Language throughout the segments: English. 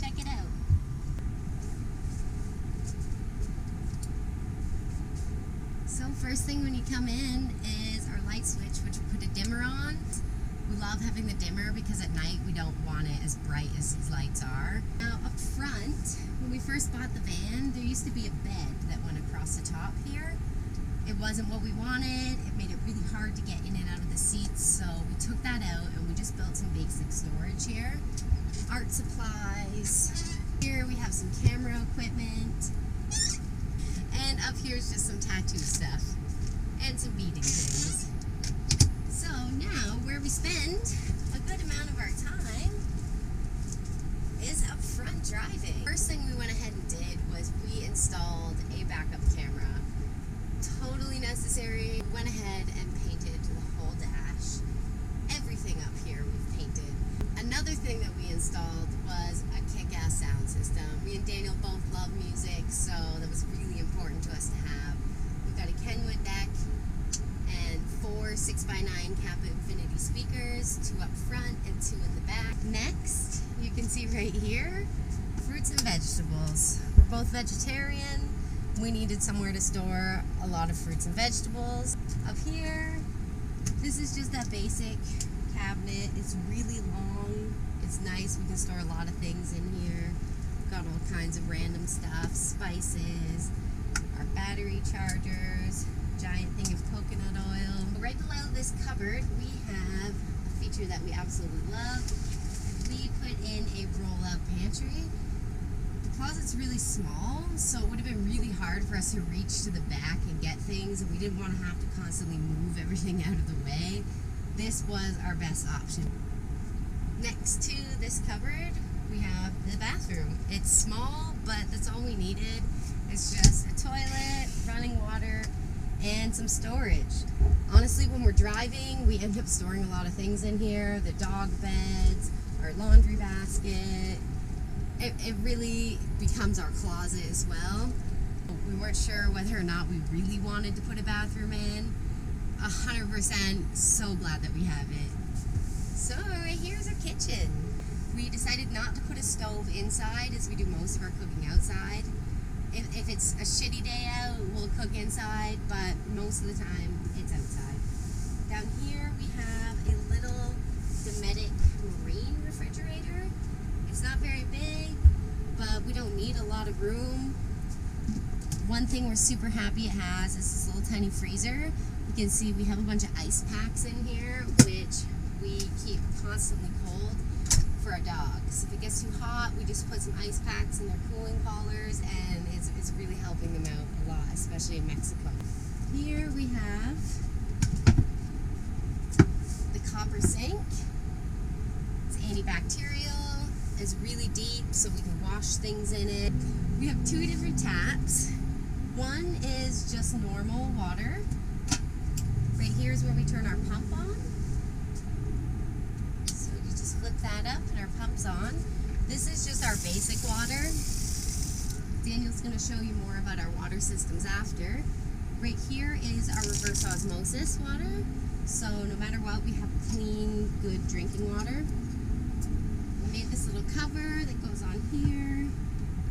Check it out. So first thing when you come in is our light switch, which we put a dimmer on. We love having the dimmer because at night we don't want it as bright as these lights are. Now up front, when we first bought the van, there used to be a bed that went across the top here. It wasn't what we wanted. It made it really hard to get in and out of the seats, so we took that out and we just built some basic storage here. Art supplies. Here we have some camera equipment. And up here is just some tattoo stuff and some beading things. So now where we spend a good amount of our time is up front driving. First thing we went ahead and did was we installed a backup camera. Totally necessary. We went ahead and painted the whole dash. Everything up here we've painted. Another thing that we installed was a kick-ass sound system. Me and Daniel both love music, so that was really important to us to have. We've got a Kenwood deck and 4 6x9 Kappa Infinity speakers, 2 up front and 2 in the back. Next, you can see right here, fruits and vegetables. We're both vegetarian. We needed somewhere to store a lot of fruits and vegetables. Up here, this is just that basic cabinet. It's really long. It's nice. We can store a lot of things in here. Got all kinds of random stuff, spices, our battery chargers, giant thing of coconut oil. Right below this cupboard, we have a feature that we absolutely love. We put in a roll-out pantry. The closet's really small, so it would have been really hard for us to reach to the back and get things, and we didn't want to have to constantly move everything out of the way. This was our best option. Next to this cupboard, we have the bathroom. It's small, but that's all we needed. It's just a toilet, running water, and some storage. Honestly, when we're driving, we end up storing a lot of things in here. The dog beds, our laundry basket. It really becomes our closet as well. We weren't sure whether or not we really wanted to put a bathroom in. 100% so glad that we have it. So here's our kitchen. We decided not to put a stove inside as we do most of our cooking outside. If it's a shitty day out, we'll cook inside, but most of the time it's outside. Down here we have a little Dometic marine refrigerator. It's not very big, but we don't need a lot of room. One thing we're super happy it has is this little tiny freezer. You can see we have a bunch of ice packs in here, which we keep constantly cold for our dogs. If it gets too hot, we just put some ice packs in their cooling collars, and it's really helping them out a lot, especially in Mexico. Here we have the copper sink. It's antibacterial. It's really deep, so we can wash things in it. We have 2 different taps. One is just normal water. Right here is where we turn our pump on. So you just flip that up and our pump's on. This is just our basic water. Daniel's going to show you more about our water systems after. Right here is our reverse osmosis water. So no matter what, we have clean, good drinking water. We made this little cover that goes on here.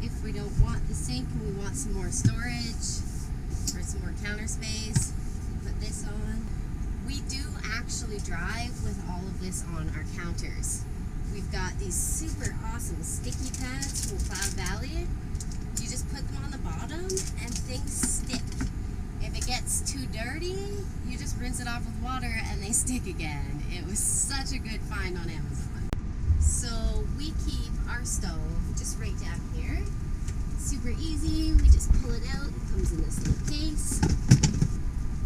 If we don't want the sink and we want some more storage or some more counter space, put this on. We do actually drive with all of this on our counters. We've got these super awesome sticky pads from Cloud Valley. You just put them on the bottom and things stick. If it gets too dirty, you just rinse it off with water and they stick again. It was such a good find on Amazon. So we keep our stove just right down here. Super easy. We just pull it out. It comes in this little case.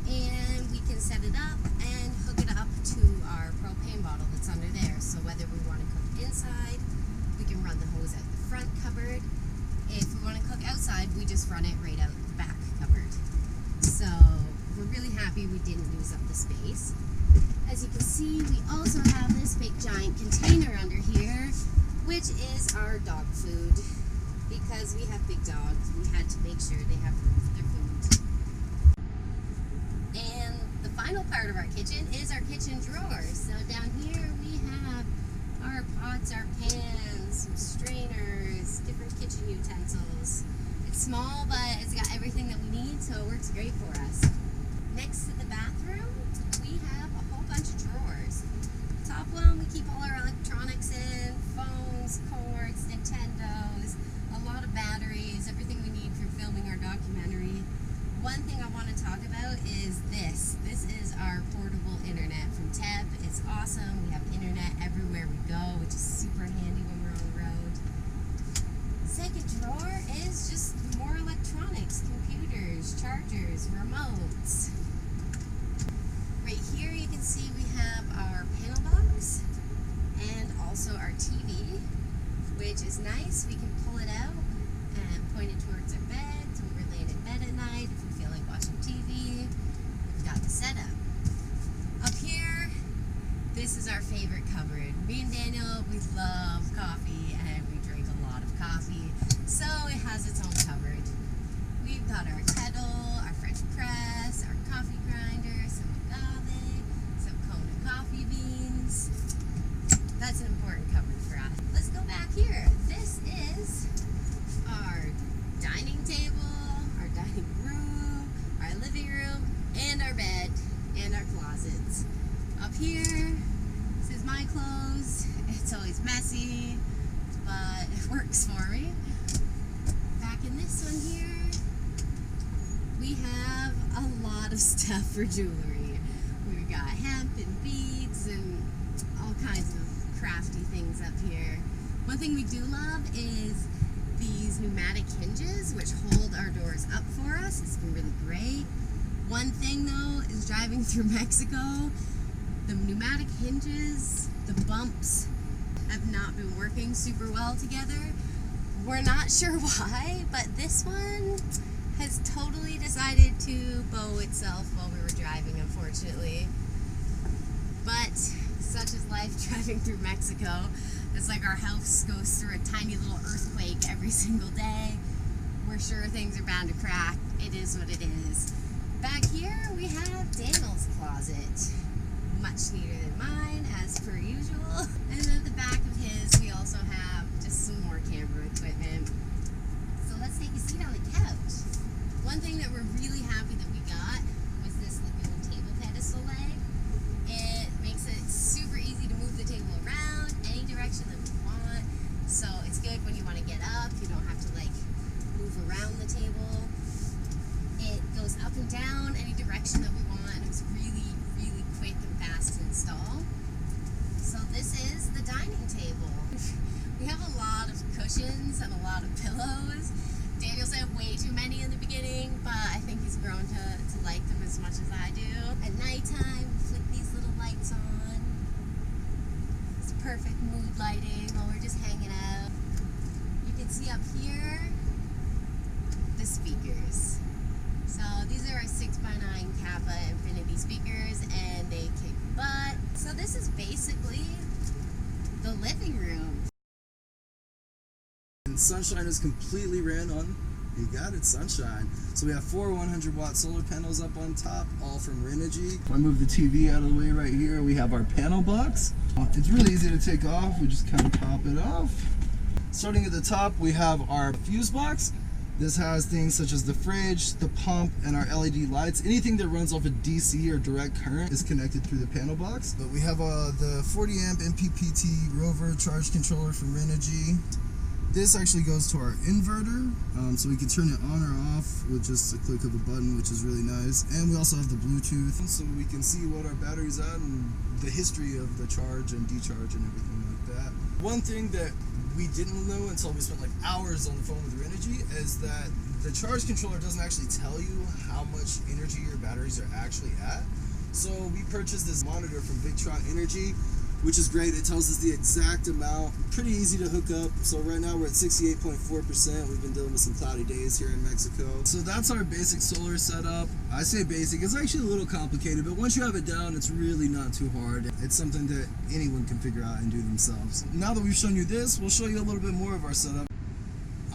And we can set it up and hook it up to our propane bottle that's under there. So whether we want to cook inside, we can run the hose out the front cupboard. If we want to cook outside, we just run it right out the back cupboard. So we're really happy we didn't use up the space. As you can see, we also have this big giant container under here, which is our dog food. Because we have big dogs, we had to make sure they have room for their food. And the final part of our kitchen is our kitchen drawer. So down here we have our pots, our pans, some strainers, different kitchen utensils. It's small, but it's got everything that we need, so it works great for us. Next to the bathroom, we have a whole bunch of drawers. Top one, we keep all our electronics in, phones, cords, Nintendos, a lot of batteries, everything we need for filming our documentary. One thing I want to talk about is this. This is our portable internet from TEP. It's awesome. We have internet everywhere we go, which is super handy when we're on the road. Second drawer is just more electronics, computers, chargers, remotes. Right here you can see we have our panel box and also our TV, which is nice. We can pull it out and point it towards our beds when we're laying in bed at night. If we feel like watching TV, we've got the setup. Up here, this is our favorite cupboard. Me and Daniel, we love coffee and we drink a lot of coffee, so it has its own cupboard. We've got our kettle, our French press, our coffee grinder, some agave, some Kona coffee beans. That's an important cupboard for us. Let's go back here. This is our dining table, our dining room, our living room, and our bed, and our closets. Up here, this is my clothes. It's always messy, but it works for me. Back in this one here, we have a lot of stuff for jewelry. We've got hemp and beads and all kinds of crafty things up here. One thing we do love is these pneumatic hinges, which hold our doors up for us. It's been really great. One thing though is driving through Mexico, the pneumatic hinges, the bumps have not been working super well together. We're not sure why, but this one has totally decided to bow itself while we were driving, unfortunately. But such is life driving through Mexico. It's like our house goes through a tiny little earthquake every single day. We're sure things are bound to crack. It is what it is. Back here we have Daniel's closet. Much neater than mine, as per usual. And then at the back of his, we also have just some more camera equipment. So let's take a seat on the couch. One thing that we're really happy that we got was this lagoon table pedestal leg. It makes it super easy to move the table around any direction that we want. So it's good when you want to get up. You don't have to like move around the table. It goes up and down any direction that we want, and it's really, really quick and fast to install. So this is the dining table. We have a lot of cushions and a lot of pillows. Daniel said way too many in the beginning, but I think he's grown to like them as much as I do. At nighttime, we flick these little lights on. It's perfect mood lighting while we're just hanging out. You can see up here the speakers. So these are our 6x9 Kappa Infinity speakers, and they kick butt. So this is basically the living room. And sunshine is completely ran on. You got it, sunshine. So we have 4 100-watt solar panels up on top, all from Renogy. If I move the TV out of the way right here, we have our panel box. It's really easy to take off. We just kind of pop it off. Starting at the top, we have our fuse box. This has things such as the fridge, the pump, and our LED lights. Anything that runs off a DC or direct current is connected through the panel box. But we have the 40 amp MPPT Rover charge controller from Renogy. This actually goes to our inverter, so we can turn it on or off with just a click of a button, which is really nice. And we also have the Bluetooth, so we can see what our battery's at and the history of the charge and decharge and everything like that. One thing that we didn't know until we spent like hours on the phone with Renogy is that the charge controller doesn't actually tell you how much energy your batteries are actually at. So we purchased this monitor from Victron Energy, which is great. It tells us the exact amount. Pretty easy to hook up. So right now we're at 68.4%. We've been dealing with some cloudy days here in Mexico. So that's our basic solar setup. I say basic, it's actually a little complicated, but once you have it down, it's really not too hard. It's something that anyone can figure out and do themselves. Now that we've shown you this, we'll show you a little bit more of our setup.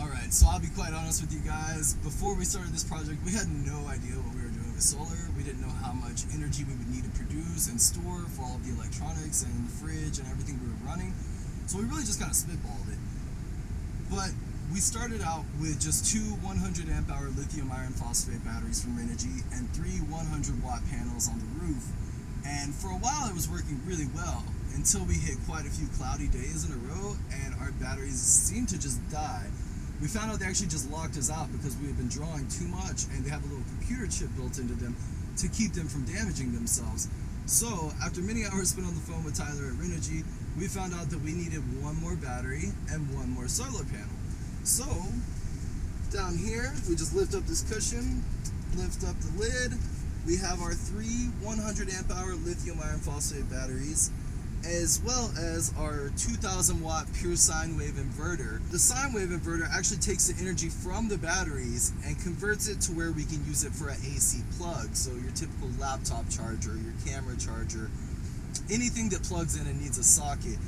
Alright, so I'll be quite honest with you guys. Before we started this project, we had no idea what we were doing with solar. We didn't know how much energy we would need to produce and store for all of the electronics and the fridge and everything we were running. So we really just kind of spitballed it. But we started out with just 2 100 amp hour lithium iron phosphate batteries from Renogy and 3 100 watt panels on the roof. And for a while it was working really well until we hit quite a few cloudy days in a row and our batteries seemed to just die. We found out they actually just locked us out because we had been drawing too much, and they have a little computer chip built into them to keep them from damaging themselves. So after many hours spent on the phone with Tyler at Renogy, we found out that we needed one more battery and one more solar panel. So down here, we just lift up this cushion, lift up the lid. We have our 3 100 amp hour lithium iron phosphate batteries, as well as our 2000 watt pure sine wave inverter. The sine wave inverter actually takes the energy from the batteries and converts it to where we can use it for an AC plug. So your typical laptop charger, your camera charger, anything that plugs in and needs a socket,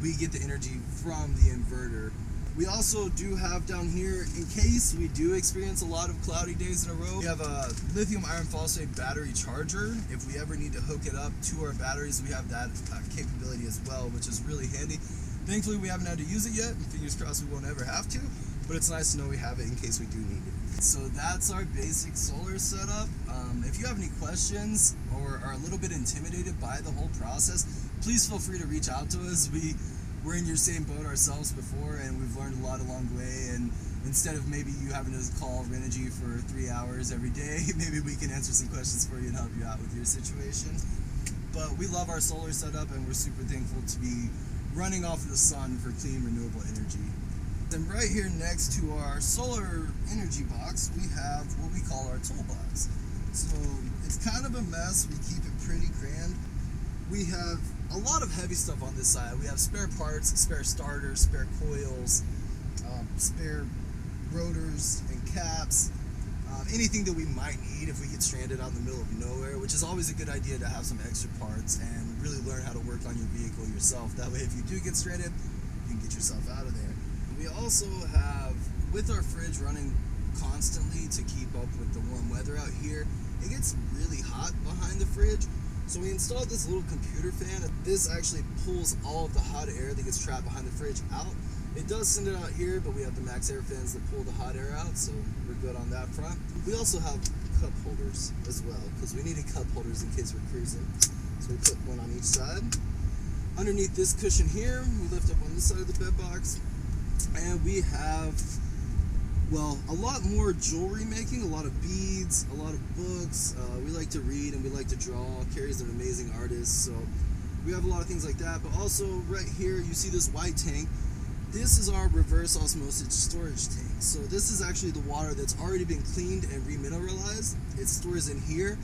we get the energy from the inverter. We also do have down here, in case we do experience a lot of cloudy days in a row, we have a lithium iron phosphate battery charger. If we ever need to hook it up to our batteries, we have that capability as well, which is really handy. Thankfully, we haven't had to use it yet, and fingers crossed we won't ever have to, but it's nice to know we have it in case we do need it. So that's our basic solar setup. If you have any questions or are a little bit intimidated by the whole process, please feel free to reach out to us. We're in your same boat ourselves before, and we've learned a lot along the way, and instead of maybe you having to call Renogy for 3 hours every day, maybe we can answer some questions for you and help you out with your situation. But we love our solar setup, and we're super thankful to be running off of the sun for clean, renewable energy. Then right here next to our solar energy box, we have what we call our toolbox. So it's kind of a mess. We keep it pretty grand. We have a lot of heavy stuff on this side. We have spare parts, spare starters, spare coils, spare rotors and caps, anything that we might need if we get stranded out in the middle of nowhere, which is always a good idea to have some extra parts and really learn how to work on your vehicle yourself. That way, if you do get stranded, you can get yourself out of there. We also have, with our fridge running constantly to keep up with the warm weather out here, it gets really hot behind the fridge. So we installed this little computer fan. This actually pulls all of the hot air that gets trapped behind the fridge out. It does send it out here, but we have the max air fans that pull the hot air out, so we're good on that front. We also have cup holders as well, because we needed cup holders in case we're cruising. So we put one on each side. Underneath this cushion here, we lift up on this side of the bed box, and we have, well, a lot more jewelry making, a lot of beads, a lot of books. We like to read and we like to draw. Carrie's an amazing artist, so we have a lot of things like that. But also right here, you see this white tank. This is our reverse osmosis storage tank. So this is actually the water that's already been cleaned and remineralized. It stores in here,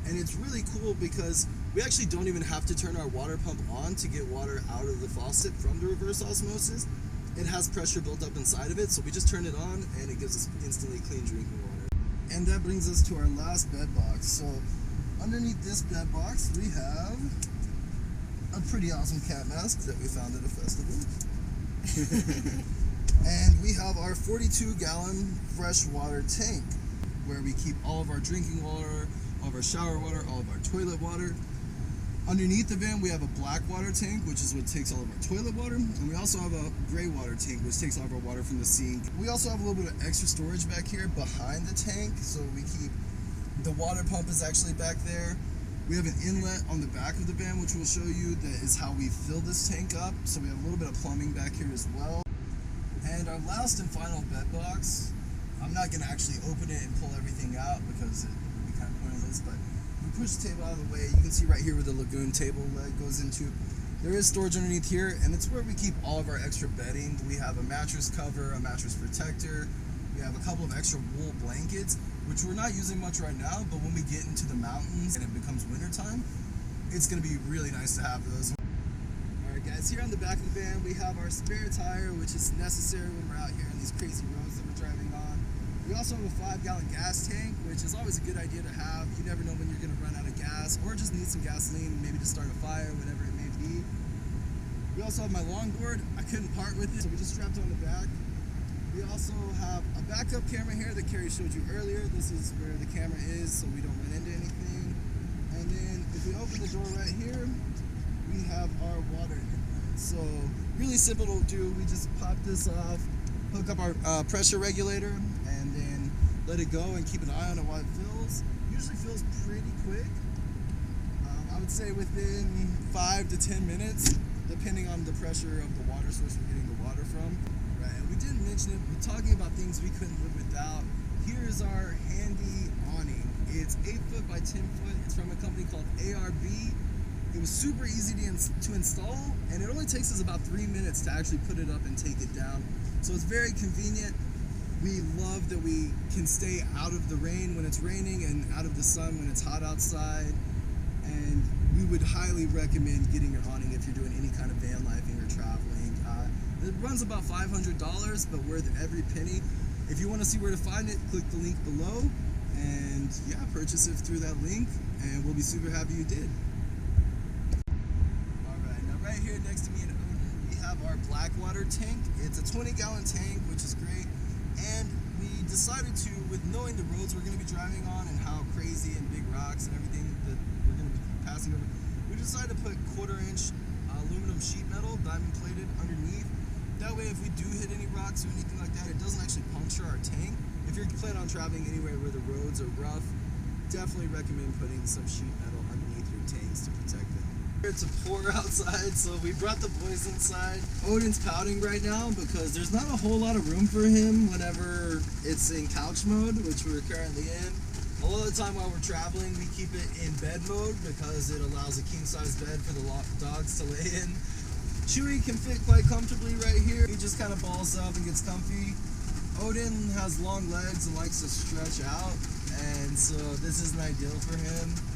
and it's really cool because we actually don't even have to turn our water pump on to get water out of the faucet from the reverse osmosis. It has pressure built up inside of it, so we just turn it on and it gives us instantly clean drinking water. And that brings us to our last bed box. So underneath this bed box, we have a pretty awesome cat mask that we found at a festival. And we have our 42-gallon freshwater tank where we keep all of our drinking water, all of our shower water, all of our toilet water. Underneath the van, we have a black water tank, which is what takes all of our toilet water. And we also have a gray water tank, which takes all of our water from the sink. We also have a little bit of extra storage back here behind the tank. So we keep, the water pump is actually back there. We have an inlet on the back of the van, which we'll show you, that is how we fill this tank up. So we have a little bit of plumbing back here as well. And our last and final bed box, I'm not gonna actually open it and pull everything out because it would be kind of pointless, but we push the table out of the way. You can see right here where the lagoon table leg goes into. There is storage underneath here, and it's where we keep all of our extra bedding. We have a mattress cover, a mattress protector. We have a couple of extra wool blankets, which we're not using much right now, but when we get into the mountains and it becomes wintertime, it's gonna be really nice to have those. All right, guys, here on the back of the van, we have our spare tire, which is necessary when we're out here on these crazy roads that we're driving on. We also have a 5-gallon gas tank, which is always a good idea to have. You never know when you're gonna run out of gas or just need some gasoline, maybe to start a fire, whatever it may be. We also have my longboard. I couldn't part with it, so we just strapped it on the back. We also have a backup camera here that Carrie showed you earlier. This is where the camera is, so we don't run into anything. And then if we open the door right here, we have our water inlet. So really simple to do. We just pop this off, hook up our pressure regulator, and then let it go and keep an eye on it while it fills. Usually fills pretty quick. I would say within 5 to 10 minutes, depending on the pressure of the water source we're getting the water from. Right, and we didn't mention it, we're talking about things we couldn't live without. Here is our handy awning. It's 8 foot by 10 foot. It's from a company called ARB. It was super easy to install, and it only takes us about 3 minutes to actually put it up and take it down. So it's very convenient. We love that we can stay out of the rain when it's raining and out of the sun when it's hot outside. And we would highly recommend getting your awning if you're doing any kind of van lifing or traveling. It runs about $500, but worth every penny. If you want to see where to find it, click the link below, and yeah, purchase it through that link, and we'll be super happy you did. Alright, now right here next to me in Odin, we have our Blackwater tank. It's a 20-gallon tank, which is great, and we decided to, with knowing the roads we're going to be driving on and how crazy and big rocks and everything that we're going to be passing over, we decided to put 1/4-inch aluminum sheet metal, diamond plated, underneath. That way if we do hit any rocks or anything like that, it doesn't actually puncture our tank. If you're planning on traveling anywhere where the roads are rough, definitely recommend putting some sheet metal underneath your tanks to protect them. It's a pour outside, so we brought the boys inside. Odin's pouting right now because there's not a whole lot of room for him whenever it's in couch mode, which we're currently in. A lot of the time while we're traveling, we keep it in bed mode because it allows a king-size bed for the dogs to lay in. Chewy can fit quite comfortably right here. He just kind of balls up and gets comfy. Odin has long legs and likes to stretch out, and so this isn't ideal for him.